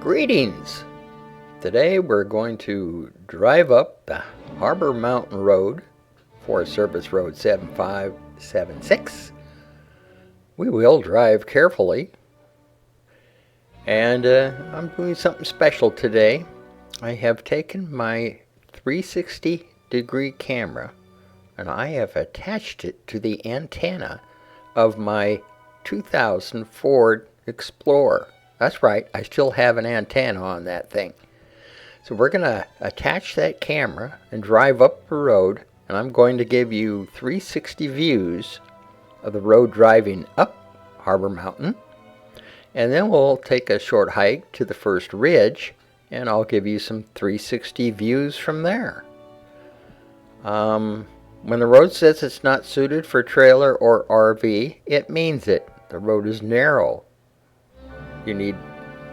Greetings! Today we're going to drive up the Harbor Mountain Road, Forest Service Road 7576. We will drive carefully, and I'm doing something special today. I have taken my 360-degree camera and I have attached it to the antenna of my 2000 Ford Explorer. That's right, I still have an antenna on that thing. So we're going to attach that camera and drive up the road, and I'm going to give you 360 views of the road driving up Harbor Mountain. And then we'll take a short hike to the first ridge, and I'll give you some 360 views from there. When the road says it's not suited for trailer or RV, it means it. The road is narrow. You need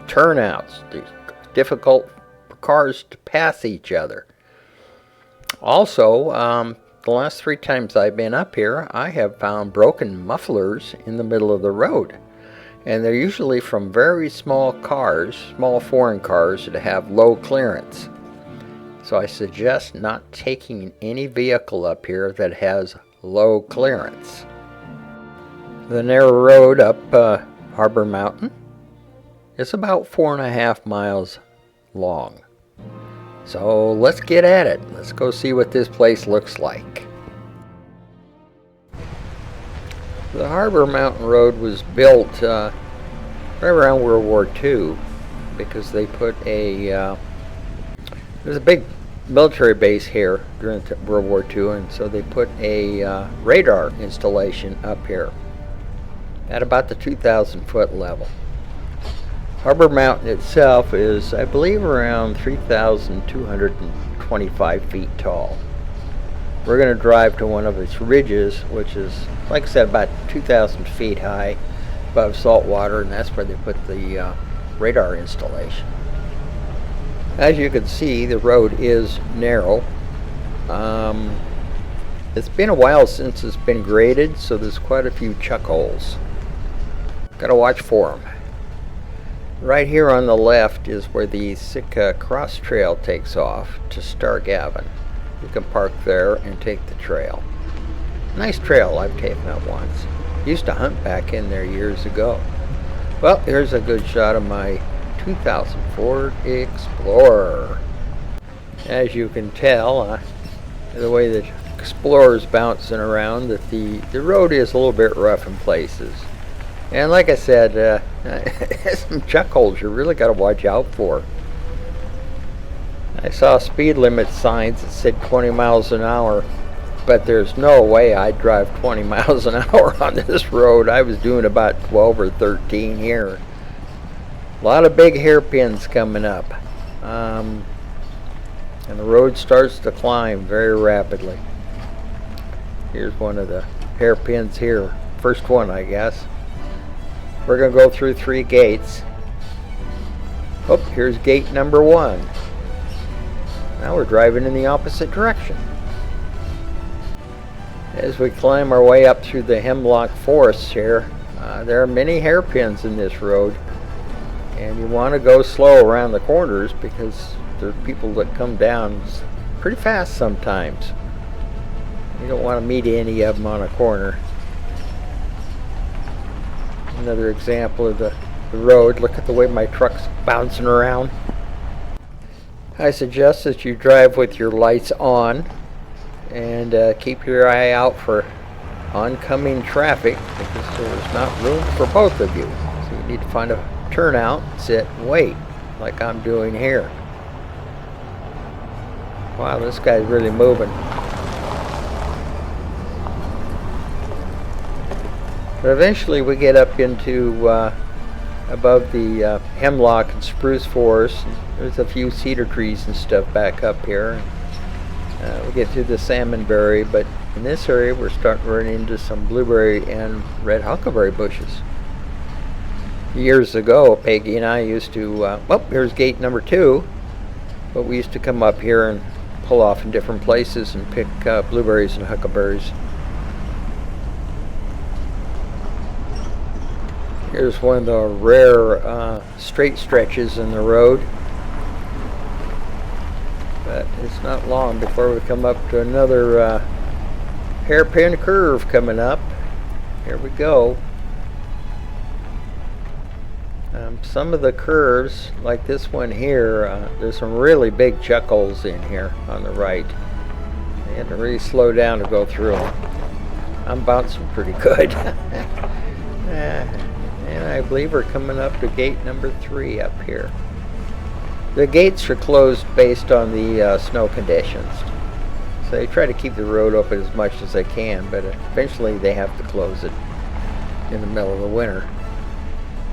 turnouts. It's difficult for cars to pass each other. Also, the last 3 times I've been up here, I have found broken mufflers in the middle of the road. And they're usually from very small cars, small foreign cars that have low clearance. So I suggest not taking any vehicle up here that has low clearance. The narrow road up Harbor Mountain is about 4.5 miles long. So let's get at it. Let's go see what this place looks like. The Harbor Mountain Road was built right around World War II because they put there's a big military base here during World War II, and so they put a radar installation up here at about the 2,000 foot level. Harbor Mountain itself is, I believe, around 3,225 feet tall. We're going to drive to one of its ridges, which is, like I said, about 2,000 feet high above salt water, and that's where they put the radar installation. As you can see, the road is narrow. It's been a while since it's been graded, so there's quite a few chuck holes. Got to watch for them. Right here on the left is where the Sitka Cross Trail takes off to Stargavin. You can park there and take the trail. Nice trail, I've taken it once. Used to hunt back in there years ago. Well, here's a good shot of my 2000 Ford Explorer. As you can tell, the way the Explorer's bouncing around, that the road is a little bit rough in places. And like I said, some chuck holes you really got to watch out for. I saw speed limit signs that said 20 miles an hour, but there's no way I'd drive 20 miles an hour on this road. I was doing about 12 or 13 here. A lot of big hairpins coming up. And the road starts to climb very rapidly. Here's one of the hairpins here. First one, I guess. We're going to go through 3 gates. Oh, here's gate number 1. Now we're driving in the opposite direction. As we climb our way up through the hemlock forests here, there are many hairpins in this road. And you want to go slow around the corners because there are people that come down pretty fast sometimes. You don't want to meet any of them on a corner. Another example of the road. Look at the way my truck's bouncing around. I suggest that you drive with your lights on and keep your eye out for oncoming traffic because there's not room for both of you. So you need to find a turnout, sit, and wait, like I'm doing here. Wow, this guy's really moving. But eventually we get up into above the hemlock and spruce forest. There's a few cedar trees and stuff back up here. We get through the salmonberry, but in this area we're starting to run into some blueberry and red huckleberry bushes. Years ago, Peggy and I used to, here's gate number 2, but we used to come up here and pull off in different places and pick blueberries and huckleberries. Here's one of the rare straight stretches in the road. But it's not long before we come up to another hairpin curve coming up. Here we go. Some of the curves, like this one here, there's some really big chuck holes in here on the right. You have to really slow down to go through them. I'm bouncing pretty good. And I believe we're coming up to gate number 3 up here. The gates are closed based on the snow conditions. So they try to keep the road open as much as they can, but eventually they have to close it in the middle of the winter.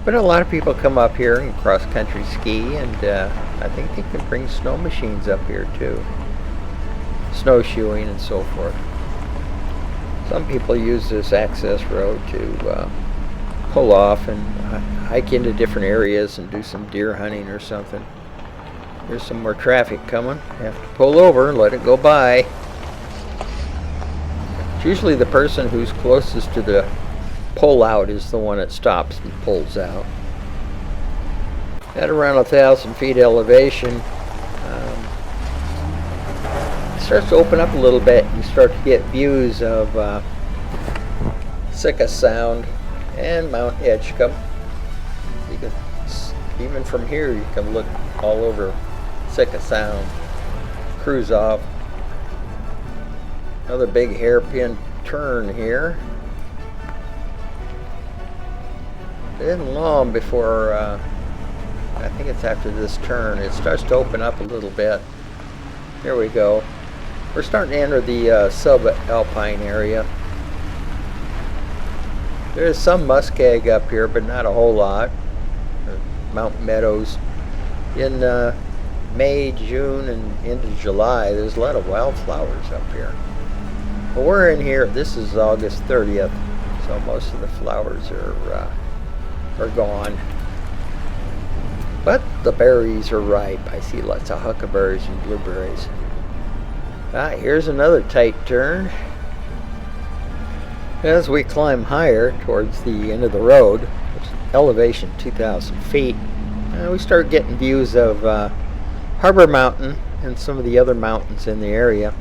But a lot of people come up here and cross-country ski, and I think they can bring snow machines up here too. Snowshoeing and so forth. Some people use this access road to pull off and hike into different areas and do some deer hunting or something. There's some more traffic coming. You have to pull over and let it go by. It's usually the person who's closest to the pull out is the one that stops and pulls out. At around 1,000 feet elevation, it starts to open up a little bit. You start to get views of Sitka Sound and Mount Edgecumbe. You can, even from here, you can look all over Sitka Sound, Kruzof. Another big hairpin turn here. It isn't long before, I think it's after this turn, it starts to open up a little bit. Here we go. We're starting to enter the sub-alpine area. There's some muskeg up here, but not a whole lot. Mountain meadows. In May, June, and into July, there's a lot of wildflowers up here. But we're in here, this is August 30th, so most of the flowers are gone. But the berries are ripe. I see lots of huckleberries and blueberries. Here's another tight turn. As we climb higher towards the end of the road, which is elevation 2,000 feet, we start getting views of Harbor Mountain and some of the other mountains in the area.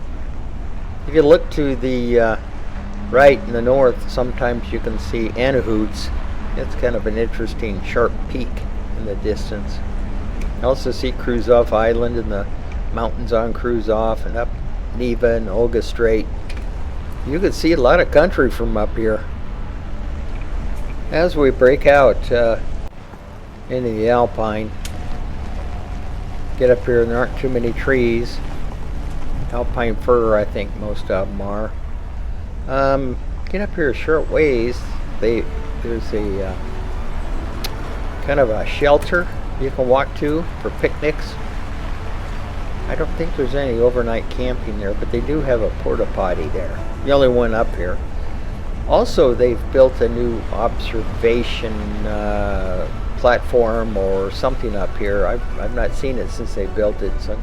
If you look to the right in the north, sometimes you can see Anahoots. It's kind of an interesting sharp peak in the distance. I also see Kruzof Island and the mountains on Kruzof, and up Neva and Olga Strait. You can see a lot of country from up here. As we break out into the alpine, get up here and there aren't too many trees. Alpine fir, I think most of them are. Get up here a short ways. There's a kind of a shelter you can walk to for picnics. I don't think there's any overnight camping there, but they do have a porta potty there. The only one up here. Also, they've built a new observation platform or something up here. I've not seen it since they built it, so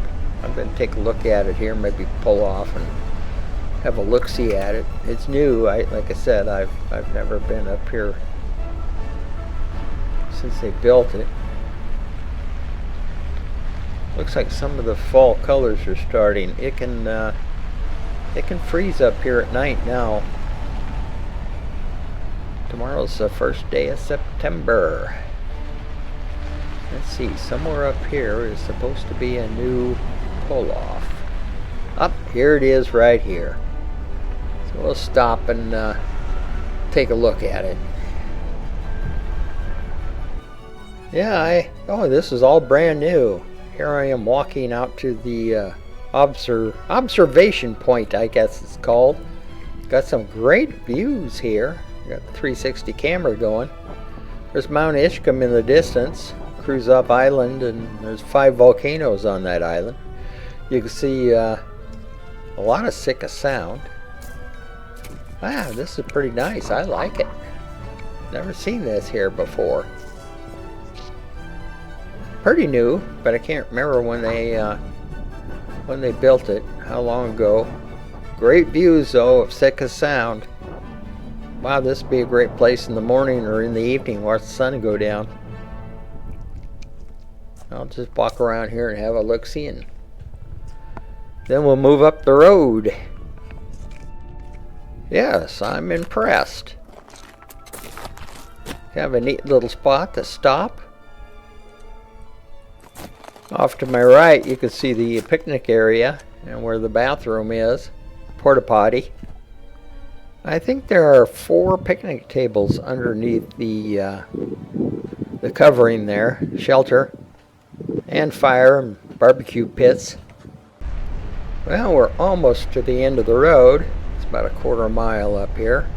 I'm going to take a look at it here, maybe pull off and have a look-see at it. It's new. Like I said, I've never been up here since they built it. Looks like some of the fall colors are starting. It can freeze up here at night now. Tomorrow's the first day of September. Let's see, somewhere up here is supposed to be a new pull-off. Up here it is right here. So we'll stop and take a look at it. Yeah, this is all brand new. Here I am walking out to the observation point, I guess it's called. Got some great views here. Got the 360 camera going. There's Mount Edgecumbe in the distance, Kruzof Island, and there's 5 volcanoes on that island. You can see a lot of Sitka Sound. Wow, this is pretty nice. I like it. Never seen this here before. Pretty new, but I can't remember when they built it, how long ago. Great views though of Sitka Sound. Wow, this would be a great place in the morning or in the evening, watch the sun go down. I'll just walk around here and have a look-see, and then we'll move up the road. Yes, I'm impressed. Have a neat little spot to stop. Off to my right, you can see the picnic area and where the bathroom is, porta potty. I think there are 4 picnic tables underneath the covering there, shelter, and fire and barbecue pits. Well, we're almost to the end of the road. It's about a quarter mile up here.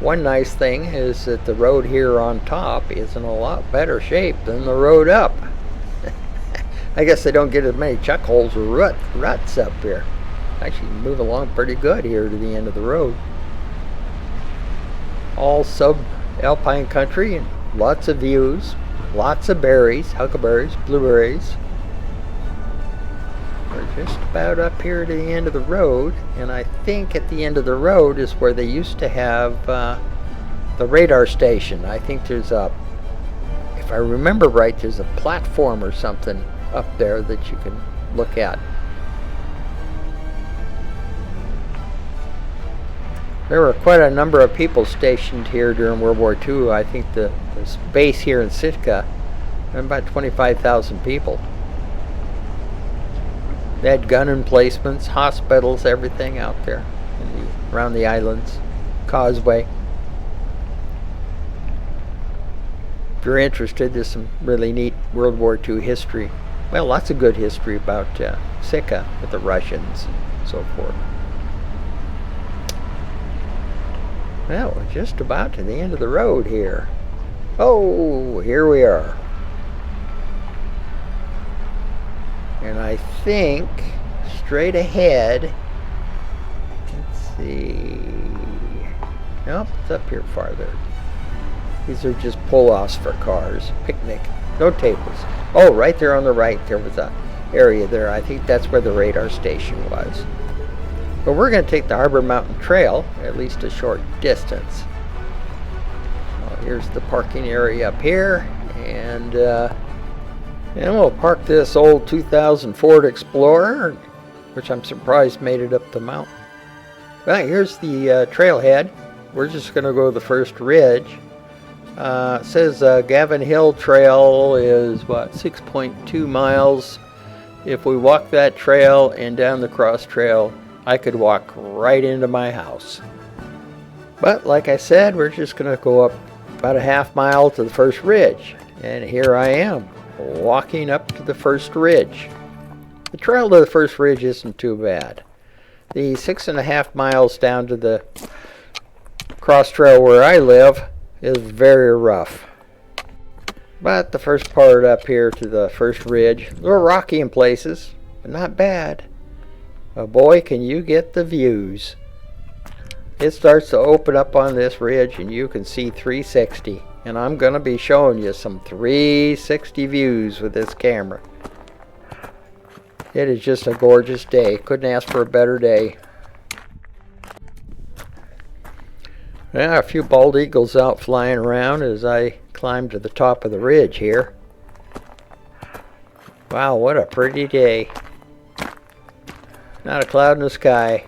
One nice thing is that the road here on top is in a lot better shape than the road up. I guess they don't get as many chuck holes or ruts up here. Actually move along pretty good here to the end of the road. All sub-alpine country and lots of views, lots of berries, huckleberries, blueberries. We're just about up here to the end of the road, and I think at the end of the road is where they used to have the radar station. I think there's a, if I remember right, there's a platform or something up there that you can look at. There were quite a number of people stationed here during World War II. I think the base here in Sitka, about 25,000 people. They had gun emplacements, hospitals, everything out there around the islands, causeway. If you're interested, there's some really neat World War II history. Well, lots of good history about Sitka with the Russians and so forth. Well, we're just about to the end of the road here. Oh, here we are. And I think straight ahead, let's see, nope, it's up here farther. These are just pull-offs for cars, picnic, no tables. Oh, right there on the right, there was a area there. I think that's where the radar station was. But we're going to take the Harbor Mountain Trail, at least a short distance. Well, here's the parking area up here, and we'll park this old 2000 Ford Explorer, which I'm surprised made it up the mountain. Well, here's the trailhead. We're just going to go the first ridge. It says Gavin Hill Trail is, what, 6.2 miles. If we walk that trail and down the cross trail, I could walk right into my house. But like I said, we're just going to go up about a half mile to the first ridge. And here I am, walking up to the first ridge. The trail to the first ridge isn't too bad. The 6.5 miles down to the cross trail where I live is very rough. But the first part up here to the first ridge, a little rocky in places, but not bad. But boy, can you get the views. It starts to open up on this ridge and you can see 360. And I'm going to be showing you some 360 views with this camera. It is just a gorgeous day. Couldn't ask for a better day. Yeah, a few bald eagles out flying around as I climb to the top of the ridge here. Wow, what a pretty day. Not a cloud in the sky.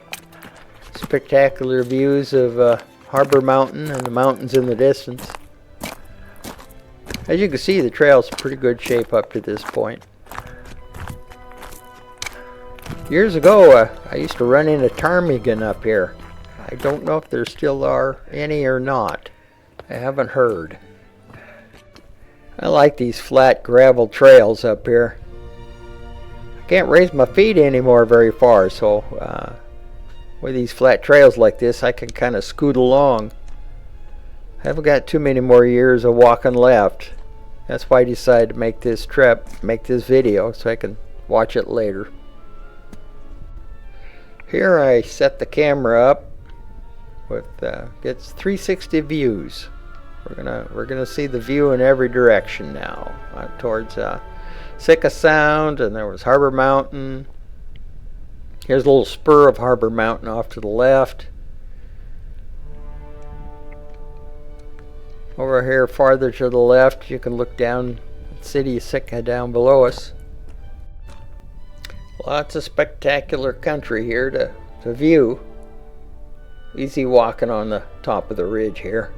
Spectacular views of Harbor Mountain and the mountains in the distance. As you can see, the trail's in pretty good shape up to this point. Years ago, I used to run into ptarmigan up here. I don't know if there still are any or not. I haven't heard. I like these flat gravel trails up here. I can't raise my feet anymore very far, so with these flat trails like this, I can kind of scoot along. I haven't got too many more years of walking left. That's why I decided to make this trip, make this video, so I can watch it later. Here I set the camera up with gets 360 views. We're gonna see the view in every direction now, towards Sitka Sound, and there was Harbor Mountain. Here's a little spur of Harbor Mountain off to the left. Over here farther to the left, you can look down at the city of Sitka down below us. Lots of spectacular country here to view. Easy walking on the top of the ridge here.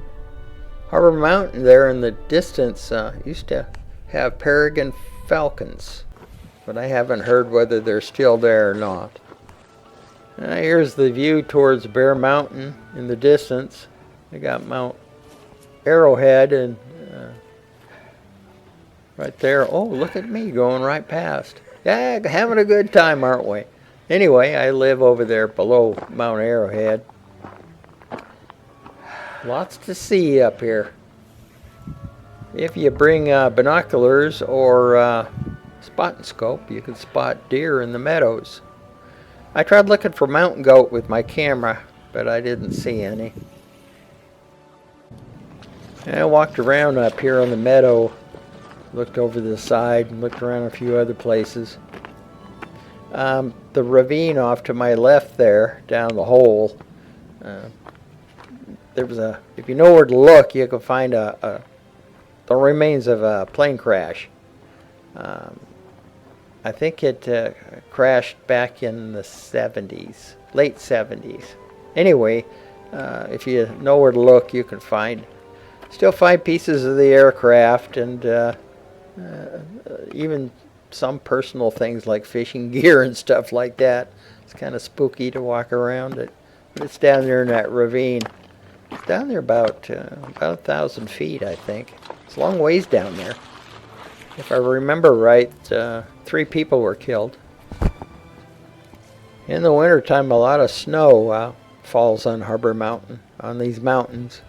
Harbor Mountain there in the distance used to have Peregrine Falcons, but I haven't heard whether they're still there or not. Here's the view towards Bear Mountain in the distance. They got Mount Arrowhead and right there. Oh, look at me going right past. Yeah, having a good time, aren't we? Anyway, I live over there below Mount Arrowhead. Lots to see up here. If you bring binoculars or spotting scope, you can spot deer in the meadows. I tried looking for mountain goat with my camera, but I didn't see any. And I walked around up here on the meadow, looked over the side, and looked around a few other places. The ravine off to my left there, down the hole, there was if you know where to look, you can find the remains of a plane crash. I think it crashed back in the 70s, late 70s. Anyway, if you know where to look, you can still find pieces of the aircraft and even some personal things like fishing gear and stuff like that. It's kind of spooky to walk around it, but it's down there in that ravine. It's down there about 1,000 feet, I think. It's a long ways down there. If I remember right, 3 people were killed. In the wintertime, a lot of snow falls on Harbor Mountain, on these mountains.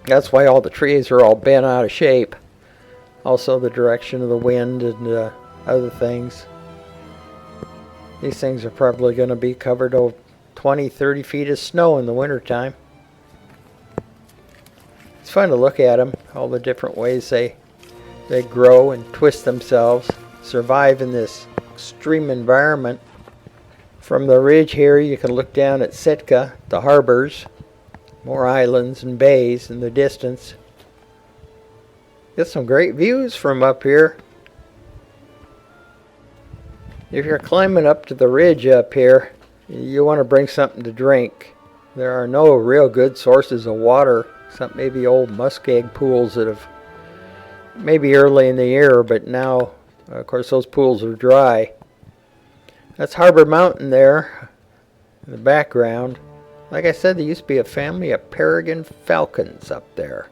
That's why all the trees are all bent out of shape. Also the direction of the wind and other things. These things are probably going to be covered with 20, 30 feet of snow in the wintertime. It's fun to look at them, all the different ways they grow and twist themselves, survive in this extreme environment. From the ridge here, you can look down at Sitka, the harbors, more islands and bays in the distance. Get some great views from up here. If you're climbing up to the ridge up here, you want to bring something to drink. There are no real good sources of water, except maybe old muskeg pools that have maybe early in the year, but now, of course, those pools are dry. That's Harbor Mountain there in the background. Like I said, there used to be a family of Peregrine Falcons up there.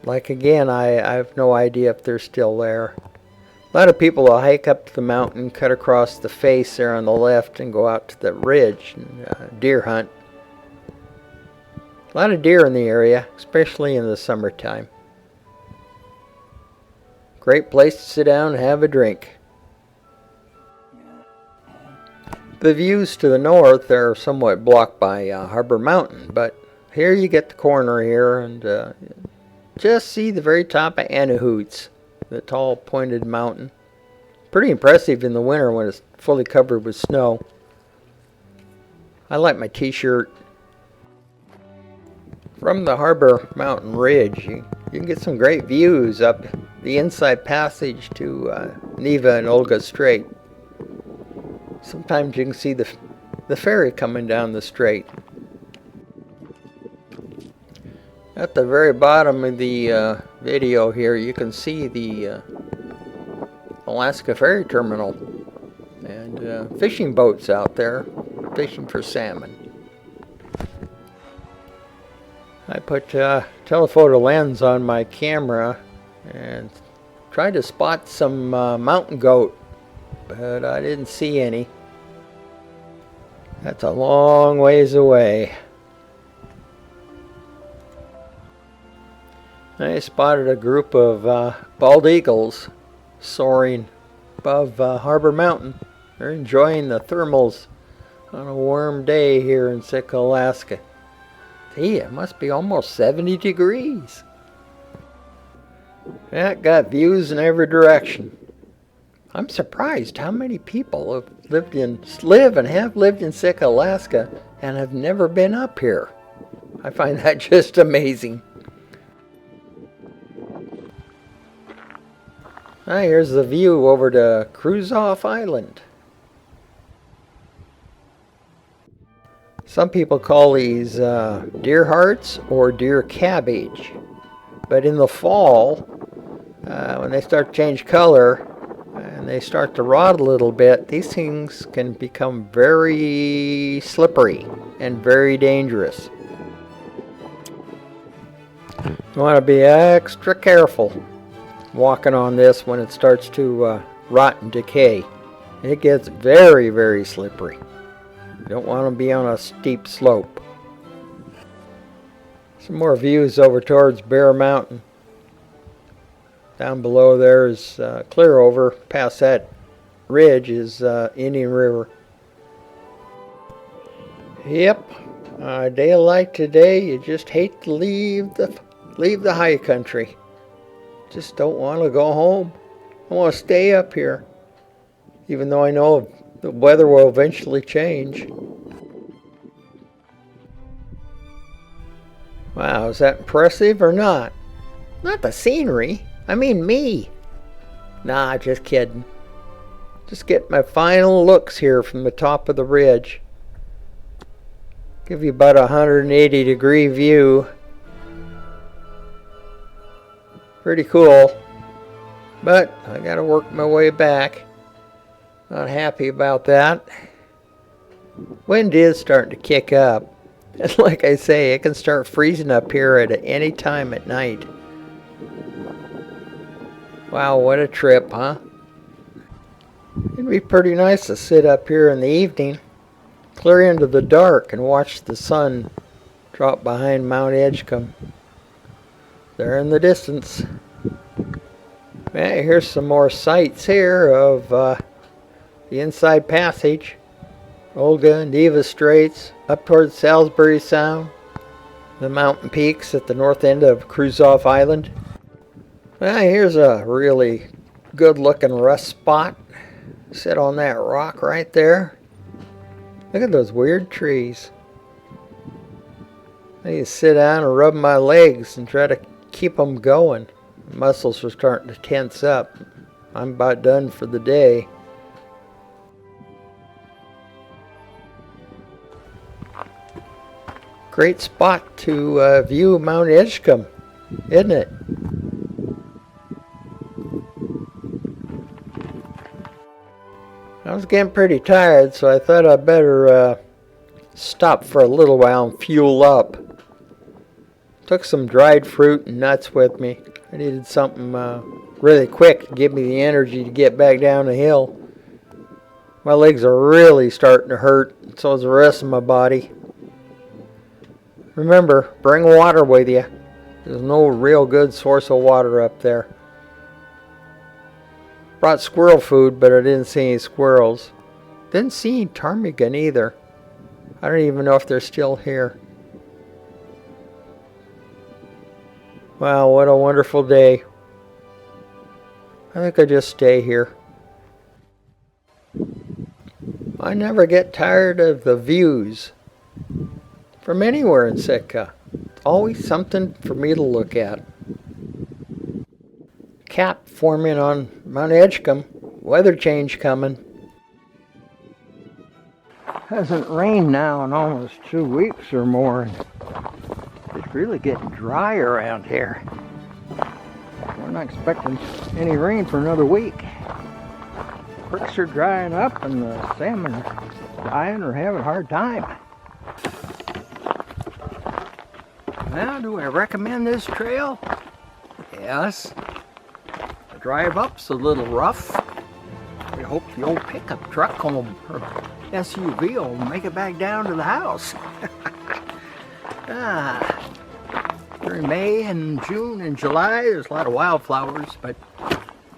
Like again, I have no idea if they're still there. A lot of people will hike up to the mountain, cut across the face there on the left, and go out to the ridge and deer hunt. A lot of deer in the area, especially in the summertime. Great place to sit down and have a drink. The views to the north are somewhat blocked by Harbor Mountain, but here you get the corner here and just see the very top of Anahoots, the tall pointed mountain. Pretty impressive in the winter when it's fully covered with snow. I like my t-shirt. From the Harbor Mountain Ridge, you can get some great views up the inside passage to Neva and Olga Strait. Sometimes you can see the ferry coming down the strait. At the very bottom of the video here, you can see the Alaska Ferry Terminal and fishing boats out there fishing for salmon. I put telephoto lens on my camera and tried to spot some mountain goat, but I didn't see any. That's a long ways away. I spotted a group of bald eagles soaring above Harbor Mountain. They're enjoying the thermals on a warm day here in Sitka, Alaska. Gee, it must be almost 70 degrees. That got views in every direction. I'm surprised how many people have live and have lived in Sitka, Alaska and have never been up here. I find that just amazing. Here's the view over to Kruzof Island. Some people call these deer hearts or deer cabbage. But in the fall, when they start to change color and they start to rot a little bit, these things can become very slippery and very dangerous. You want to be extra careful walking on this when it starts to rot and decay. It gets very, very slippery. You don't want to be on a steep slope. Some more views over towards Bear Mountain. Down below there is clear over past that ridge is Indian River. Yep, a day like today, you just hate to leave the high country. Just don't want to go home. I want to stay up here, even though I know the weather will eventually change. Wow, is that impressive or not? Not the scenery, I mean me. Nah, just kidding. Just get my final looks here from the top of the ridge. Give you about a 180-degree view. Pretty cool. But I gotta work my way back. Not happy about that. Wind is starting to kick up. And like I say, it can start freezing up here at any time at night. Wow, what a trip, huh? It'd be pretty nice to sit up here in the evening, clear into the dark, and watch the sun drop behind Mount Edgecumbe. There in the distance. Yeah, here's some more sights here of the Inside Passage, Olga and Diva Straits, up towards Salisbury Sound, the mountain peaks at the north end of Kruzof Island. Well, here's a really good looking rest spot. Sit on that rock right there. Look at those weird trees. I need to sit down and rub my legs and try to keep them going. Muscles are starting to tense up. I'm about done for the day. Great spot to view Mount Edgecumbe, isn't it? I was getting pretty tired, so I thought I'd better stop for a little while and fuel up. Took some dried fruit and nuts with me. I needed something really quick to give me the energy to get back down the hill. My legs are really starting to hurt, and so is the rest of my body. Remember, bring water with you. There's no real good source of water up there. Brought squirrel food, but I didn't see any squirrels. Didn't see any ptarmigan either. I don't even know if they're still here. Wow, what a wonderful day. I think I'll just stay here. I never get tired of the views from anywhere in Sitka. It's always something for me to look at. Cap forming on Mount Edgecumbe. Weather change coming. Hasn't rained now in almost 2 weeks or more. It's really getting dry around here. We're not expecting any rain for another week. Creeks are drying up and the salmon are dying or having a hard time. Now, do I recommend this trail? Yes. The drive up's a little rough. I hope the old pickup truck or SUV will make it back down to the house. During May and June and July, there's a lot of wildflowers, but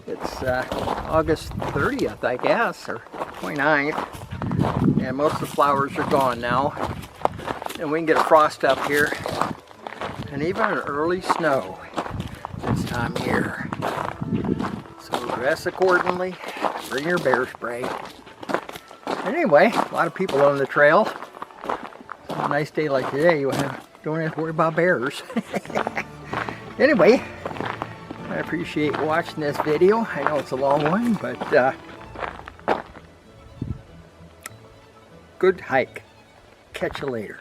it's August 30th, I guess, or 29th. And most of the flowers are gone now. And we can get a frost up here. And even an early snow this time of year. So dress accordingly, bring your bear spray. Anyway, a lot of people on the trail. On a nice day like today, you have don't have to worry about bears. Anyway, I appreciate watching this video. I know it's a long one, but good hike. Catch you later.